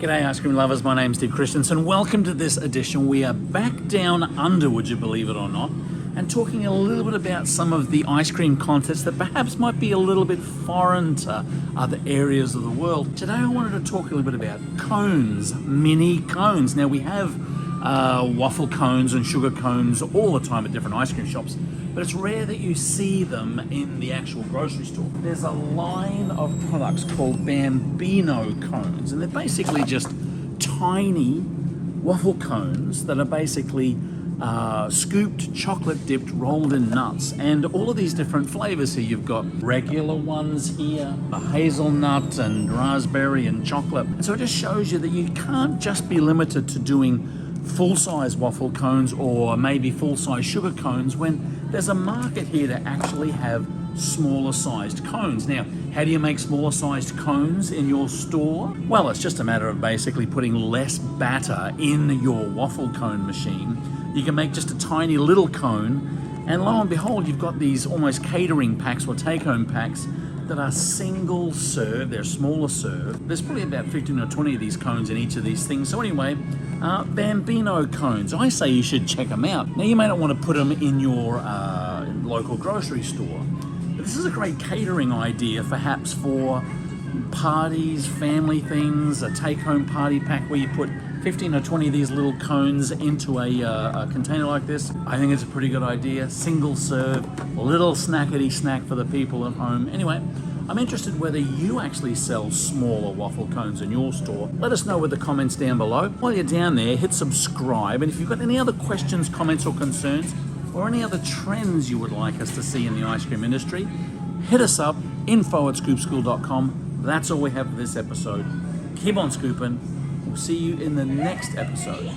G'day ice cream lovers, my name's Christensen. Welcome to this edition. We are back down under, would you believe it or not, and talking a little bit about some of the ice cream concepts that perhaps might be a little bit foreign to other areas of the world. Today I wanted to talk a little bit about cones, mini cones. Now we have waffle cones and sugar cones all the time at different ice cream shops, but it's rare that you see them in the actual grocery store. There's a line of products called Bambino cones, and they're basically just tiny waffle cones that are basically scooped, chocolate dipped, rolled in nuts, and all of these different flavors here. You've got regular ones here, a hazelnut and raspberry and chocolate. And so it just shows you that you can't just be limited to doing full-size waffle cones or maybe full-size sugar cones when there's a market here to actually have smaller sized cones. Now, how do you make smaller sized cones in your store? Well, it's just a matter of basically putting less batter in your waffle cone machine. You can make just a tiny little cone, and lo and behold, you've got these almost catering packs or take-home packs that are single serve. They're smaller serve. There's probably about 15 or 20 of these cones in each of these things. So anyway, Bambino cones, I say you should check them out. Now, you may not want to put them in your local grocery store, but this is a great catering idea, perhaps for parties, family things, a take-home party pack where you put 15 or 20 of these little cones into a container like this. I think it's a pretty good idea. Single serve, little snackety snack for the people at home. Anyway, I'm interested whether you actually sell smaller waffle cones in your store. Let us know with the comments down below. While you're down there, hit subscribe. And if you've got any other questions, comments, or concerns, or any other trends you would like us to see in the ice cream industry, hit us up, info@scoopschool.com. That's all we have for this episode. Keep on scooping. We'll see you in the next episode.